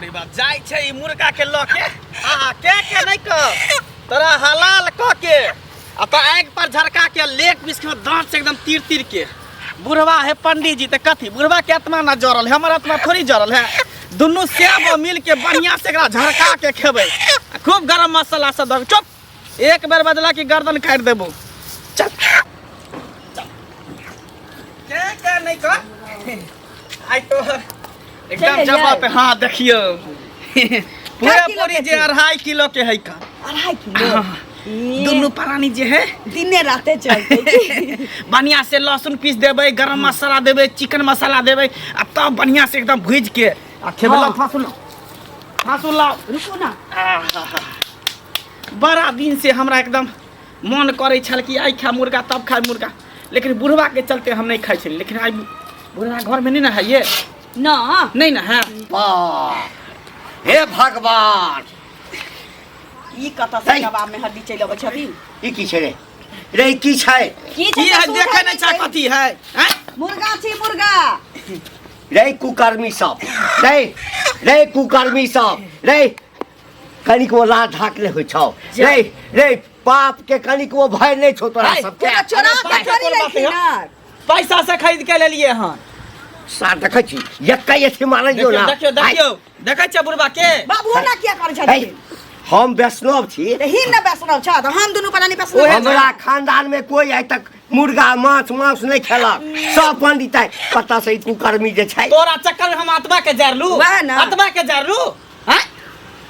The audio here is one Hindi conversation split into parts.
रे बाप जाय छै ई मुर्गा के ल के के नहीं क तोरा हलाल क के आ तो आग पर झरका के लेक बीच के दांत से एकदम तीर तीर के बुढ़वा है पंडित जी त कथी बुढ़वा के आत्मा ना जरल है हमर आत्मा थोड़ी जरल है दुनू सेब मिल के बढ़िया से एकरा झरका के खेबै खूब गरम मसाला से दब चुप एक बेर बजला की गर्दन काट देबो चल के नहीं क आई तो एकदम जवाब हाँ देखियो पूरा पूरी जे 2.5 किलो के है का 2.5 किलो दोनों प्राणी जे है दिने राते चलते बढ़िया से लहसुन पीस देबे गरम मसाला देबे चिकन मसाला देबे अब तब बढ़िया से एकदम भूज के आ खेबे ला फासुल ला रुको ना बड़ा दिन से हमरा एकदम मन करे छल कि आई खा मुर्गा तब खा मुर्गा लेकिन बुढ़वा के चलते हम नहीं खाई छली लेकिन आई बुढ़वा घर में नहीं ना है ये ना नहीं ना है हे भगवान ई कत से जवाब में हड्डी चल आबै छबी ई की छै रे की छै की है देखे नहीं छै कथी है हैं मुर्गा छी मुर्गा रे कुकर्मी सब रे कुकर्मी सब रे कनिक वो लाज ढाकले होइ छौ रे पाप के कनिक वो भय नहीं छौ तोरा सब के चोरा के चोरी लेखिन पैसा से खरीद के ले लिए हन सा देखै छी एकै एथि मारै जो ना देखियो देखै छ बुढ़वा के बाबू ना किया करै छथि हम वैष्णव छी ही ना वैष्णव छ त हम दुनु परानी वैष्णव हमरा खानदान में कोई आज तक मुर्गा मांस नहीं खेलक सब पंडित पता से कुकर्मी जे छै तोरा चक्कर में हम आत्मा के जारलू आत्मा के जारलू हैं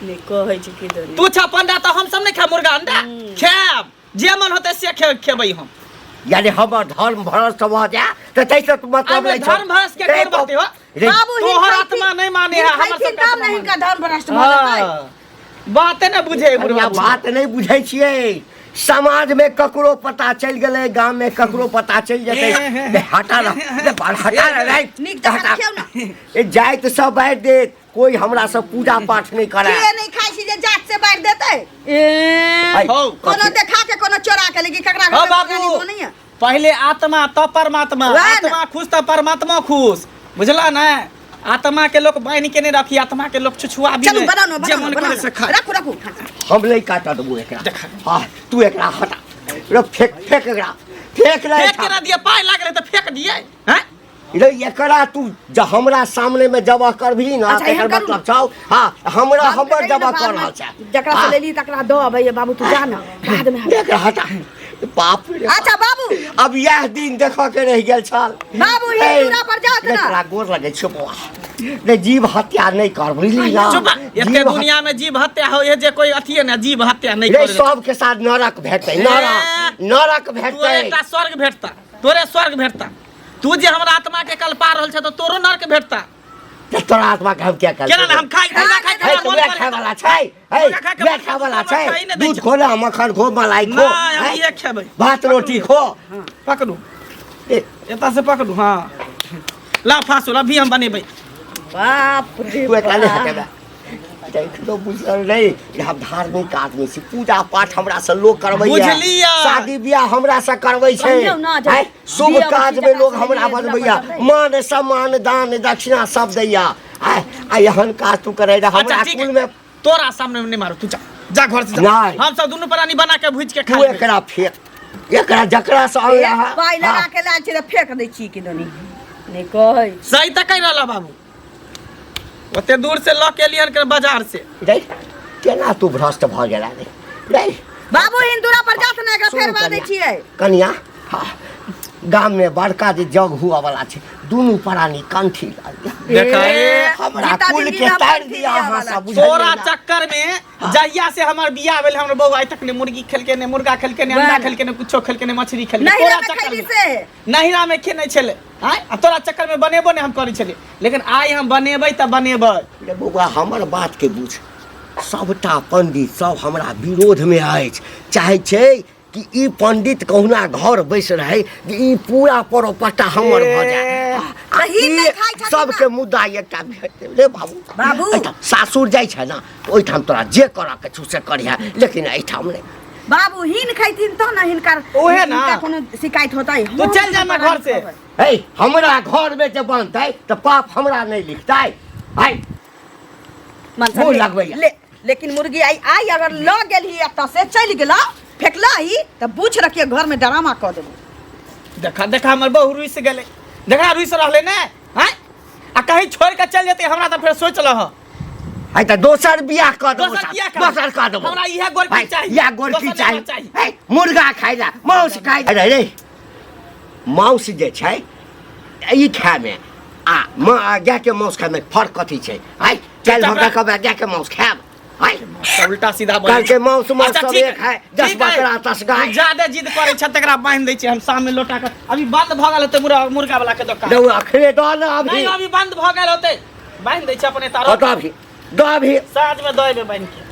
ने कहै छी कि दरी तू छ पंडा त हम सब नहीं खा मुर्गा अंडा खेब जे मन होते से खेबै हम यानी हमर धर्म भ्रष्ट भ जा त तैसे तू मतलब नहीं धर्म भ्रष्ट के कोन बात हो बाबू तोहर आत्मा नहीं माने है हमर सब काम नहीं का धर्म भ्रष्ट भ जाय बात न बुझे बुढ़वा बात नहीं बुझै छियै समाज में ककरो पता चल गए गांव में ककरो पता चल जते हटा रे निक हटा क्यों ना ए जाय त सब बाहर दे कोई हमरा सब पूजा पाठ नहीं करे के नहीं खाइ छी जे जात से बाहर देते ए कोनो देखा के कोनो चोरा के लेके ककरा हो बाबू पहले आत्मा तो परमात्मा आत्मा खुश तो परमात्मा खुश बुझला ना आत्मा के लोग बाइन के नहीं रखी आत्मा के लोग छुछुआ भी चलो बनाओ जे मन करे से खा रखो हम नहीं काट देबो एकरा हां तू एकरा हटा रे फेंक एकरा फेंक रे फेंक के ना दिए पाई लाग रहे तो फेंक दिए हैं रे एकरा तू ज हमरा सामने में जबह करभी ना एकर मतलब छौ हां हमरा हमर जबह कर रहल छै जकरा से लेली तकरा दो भैया बाबू तू जा ना बाद में एकरा हटा बाप रे अच्छा बाबू अब यह दिन देखा के रह गेल छल बाबू ये पूरा पर जात ना एकरा गोर लगे छपवा ने जीव हत्या नहीं कर बुझली ना एते दुनिया में जीव हत्या हो ये जे कोई अथी है ना जीव हत्या नहीं करे सब के साथ नरक भेटै नरक भेटै तोरे एकटा स्वर्ग भेटता तोरे स्वर्ग भेटता तू जे हमरा आत्मा के कल पार रहल छ त तोरो नरक भेटता तोरा आत्मा के हम क्या कर केना हम खाइ खाइ वाला छै हे खाइ वाला छै दूध खोला मक्खन खो मलाई खो हम ये खेबै भात रोटी खो पकड़ू एता से पकड़ू हां ला फासुल अभी हम बनेबै बाप रे तू एकरा ले हटेबा देख लो बुझल नहीं हम धार्मिक आदमी छी पूजा पाठ हमरा से लोग करबै बुझलिया शादी बियाह हमरा से करबै छै शुभ काज में लोग हमरा बनबैया मान सम्मान दान दक्षिणा सब दैया आ एहन काज तू करे हमरा कुल में तोरा सामने में नहीं मारू तू जा घर से जा हम सब दोनों प्राणी बना के भूज के खा तू एकरा फेंक एकरा जकरा से अल्लाह पाई लगा के लाल छै फेंक दै छी कि दोनी नहीं कहै सही त कह रहला बाबू ओते दूर से ल के लियन के बाजार से रे केना तू भ्रष्ट भ गेला रे बाबू हिंदूरा पर जात ना एकरा फेरवा दै छियै कनिया हां गांव में बड़का जे जग हुआ वाला छै दुनु प्राणी कंठी देखा हमरा कुल के तार दिया हां सब तोरा चक्कर में जहिया से हमर बियाह भेल हमर बौआ आइ तक ने मुर्गी खेलके ने मुर्गा खेलके ने अंडा खेलके ने कुछो खेलके ने मछली खेलके तोरा चक्कर में नहिरा में खेने छले आ तोरा चक्कर में बनेबो ने हम करै छले लेकिन आइ हम बनेबै त बनेबै रे बौआ हमर बात के बुझ सबटा पंडित सब हमरा विरोध में अछि चाहे छै कि ई पंडित कहुना घर बैस रहे कि ई पूरा परोपट्टा हमर भ जाए सबके मुद्दा एकटा रे बाबू सासुर जाय छै ना ओइठाम तोरा जे करऽ के छु से करिया लेकिन एठाम नहीं बाबू हिन खैथिन तो ना हिनकर ओहे ना कोनो शिकायत होतै तो चल जा ना घर से हे हमरा घर में जे बनतै त पाप हमरा नहीं लिखतै है मनसा मुँह लगबैया। ले लेकिन मुर्गी आई आई अगर ल गेली एतऽ से चलि गेला फेकला ही त बुझ रखिए घर में ड्रामा क देबो। देखा देखा हमर बहू रुइस गेलै, देखा रुइस रहले ने हैं आ कहीं छोड़ के चल जेते हमरा त फिर सोच लह आई त दोसर बियाह क देबो, दोसर बियाह कर। दोसर क देबो। हमरा इहे गोरकी चाहिए, या गोरकी दोसर चाहिए, चाहिए। है, मुर्गा खाइला, मांस खाइ अरे रे मांस जे छै ई खाय में आ गाय के मांस खाय में फर्क कथी छै? है चल हमरा कहबे गाय के मांस खायब, है उल्टा सीधा गाय के मांस मांस सब ठीक एक है, 10 बकरा 10 गाय। ज्यादा जिद करे छ तकरा बांध दै छी हम शाम में लोटा के। अभी बंद भ गेल होते मुर्गा वाला के दुकान। दो अखरे दो ना अभी नहीं अभी बंद भ गेल होते, बांध दै छी अपने तारो। दो अभी साँझ में दो में बांध के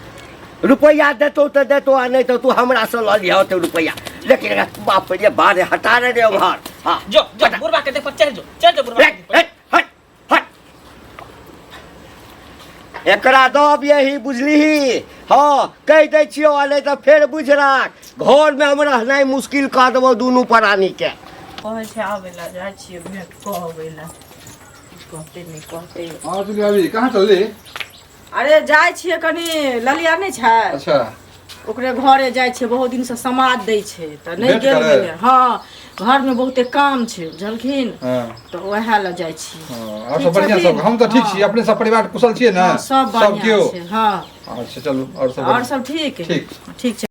रुपया देतो तो देतो आ नहीं तो तू हमरा से ल लिया होते रुपया। लेकिन बाप रे बारे हटा रे घर। हां जो जो बुरबा के देख चल जो बुरबा हट हट हट एकरा दब यही बुझलीही। हाँ कह दै छियो आ नहीं तो फेर बुझ राख घर में हम रहनाइ मुश्किल कह देबो दुनू प्राणी के। कहै छै आबैला जाइ छियै भेंट कहबैला कहते नहीं कहते। हाँ तुम अभी कहाँ चल रही? अरे जाइ छियै कनी ललिया नहीं छै अच्छा ओकरे घरे जाइ छियै, बहुत दिन से समाद दै छै त नहीं भेंट गेल करे? रहियै। हाँ घर में बहुते काम छै बुझलखिन हाँ तो वएह ल जाइ छियै। हाँ और सब बढ़िया सब हम तो ठीक छी, अपने सब परिवार कुशल छियै ना? हाँ, सब बढ़िया केओ? छै। हाँ अच्छा चलू और सब और सब ठीक ठीक। ठीक छै।